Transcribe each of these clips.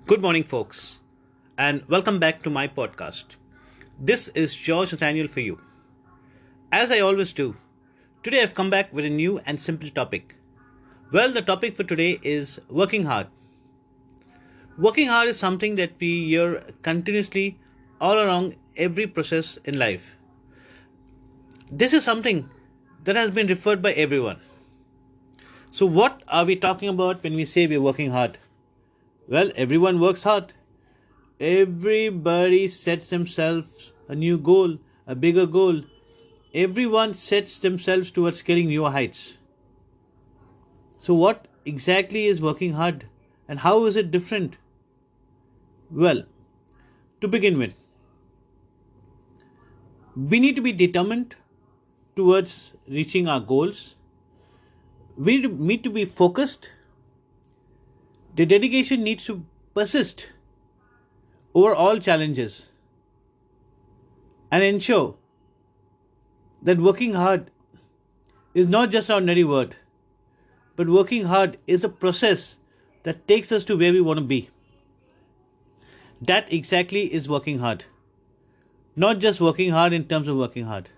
Good morning, folks, and welcome back to my podcast. This is George Nathaniel for you. As I always do, today I've come back with a new and simple topic. Well, the topic for today is working hard. Working hard is something that we hear continuously all along every process in life. This is something that has been referred by everyone. So, what are we talking about when we say we're working hard? Well, everyone works hard. Everybody sets themselves a new goal, a bigger goal. Everyone sets themselves towards scaling new heights. So, what exactly is working hard and how is it different? Well, to begin with, we need to be determined towards reaching our goals. We need to be focused. The dedication needs to persist over all challenges and ensure that working hard is not just an ordinary word, but working hard is a process that takes us to where we want to be. That exactly is working hard. Not just working hard in terms of working hard.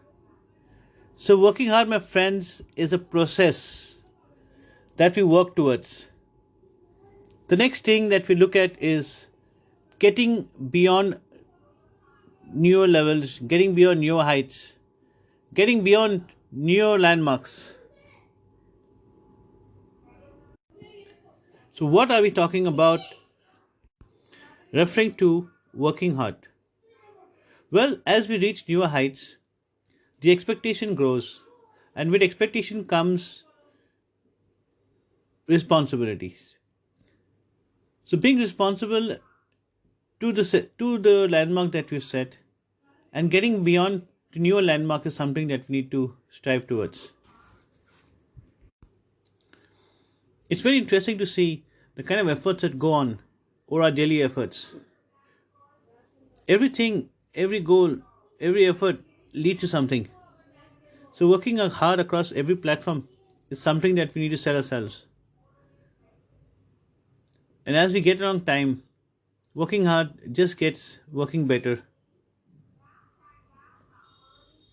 So, working hard, my friends, is a process that we work towards. The next thing that we look at is getting beyond newer levels, getting beyond newer heights, getting beyond newer landmarks. So, what are we talking about referring to working hard? Well, as we reach newer heights, the expectation grows, and with expectation comes responsibilities. So, being responsible to the landmark that we've set and getting beyond to newer landmark is something that we need to strive towards. It's very interesting to see the kind of efforts that go on or our daily efforts. Everything, every goal, every effort leads to something. So working hard across every platform is something that we need to set ourselves. And as we get along time, working hard just gets working better.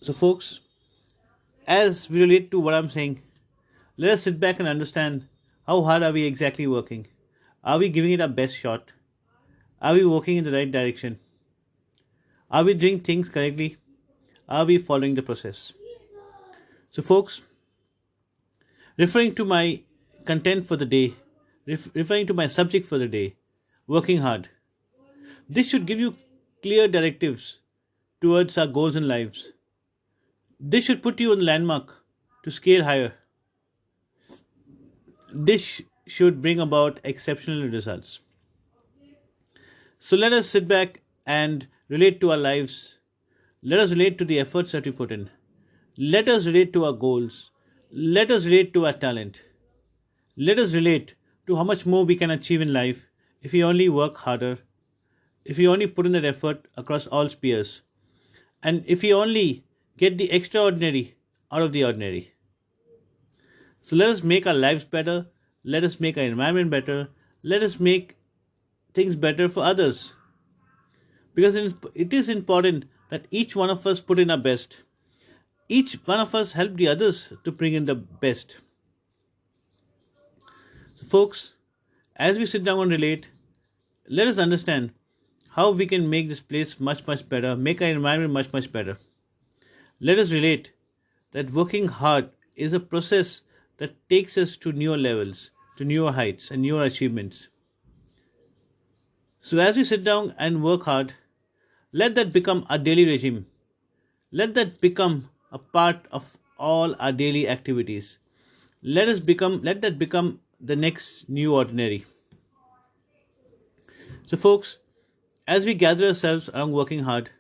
So folks, as we relate to what I'm saying, let us sit back and understand how hard are we exactly working? Are we giving it our best shot? Are we working in the right direction? Are we doing things correctly? Are we following the process? So, folks, referring to my content for the day, referring to my subject for the day, working hard, this should give you clear directives towards our goals in lives. This should put you on the landmark to scale higher. This should bring about exceptional results. So let us sit back and relate to our lives. Let us relate to the efforts that we put in. Let us relate to our goals. Let us relate to our talent. Let us relate to how much more we can achieve in life if we only work harder, if we only put in that effort across all spheres, and if we only get the extraordinary out of the ordinary. So let us make our lives better. Let us make our environment better. Let us make things better for others. Because it is important that each one of us put in our best. Each one of us help the others to bring in the best. So, folks, as we sit down and relate, let us understand how we can make this place much, much better, make our environment much, much better. Let us relate that working hard is a process that takes us to newer levels, to newer heights, and newer achievements. So, as we sit down and work hard, let that become our daily regime. Let that become a part of all our daily activities. Let that become the next new ordinary. So folks, as we gather ourselves around working hard,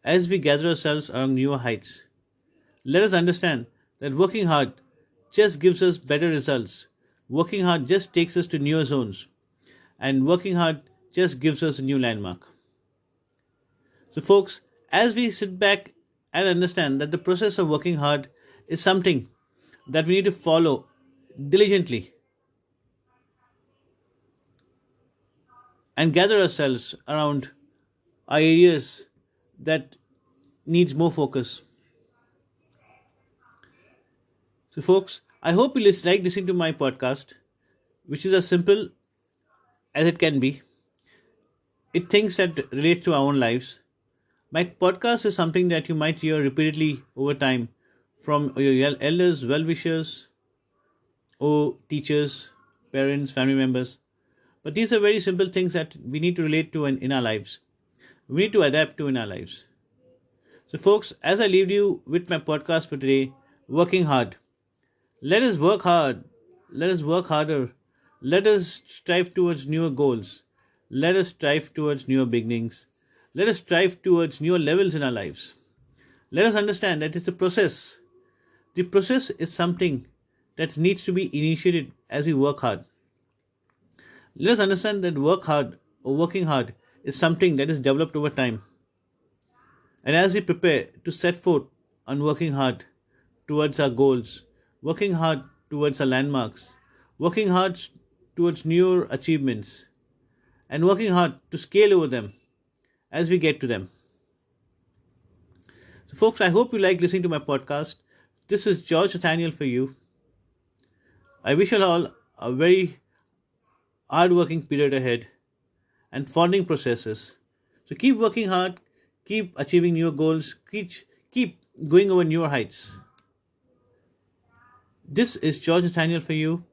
as we gather ourselves around newer heights, let us understand that working hard just gives us better results. Working hard just takes us to newer zones. And working hard just gives us a new landmark. So, folks, as we sit back and understand that the process of working hard is something that we need to follow diligently, and gather ourselves around our areas that needs more focus. So, folks, I hope you like listening to my podcast, which is as simple as it can be. It things that relate to our own lives. My podcast is something that you might hear repeatedly over time from your elders, well wishers, or teachers, parents, family members. But these are very simple things that we need to relate to in our lives. We need to adapt to in our lives. So, folks, as I leave you with my podcast for today, working hard. Let us work hard. Let us work harder. Let us strive towards newer goals. Let us strive towards newer beginnings. Let us strive towards newer levels in our lives. Let us understand that it's a process. The process is something that needs to be initiated as we work hard. Let us understand that work hard or working hard is something that is developed over time. And as we prepare to set forth on working hard towards our goals, working hard towards our landmarks, working hard towards newer achievements, and working hard to scale over them as we get to them. So, folks, I hope you like listening to my podcast. This is George Nathaniel for you. I wish you all a very hard-working period ahead and fonding processes. So keep working hard, keep achieving new goals, keep going over newer heights. This is George Nathaniel for you.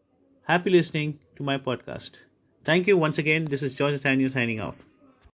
Happy listening to my podcast. Thank you once again. This is George Nathaniel signing off.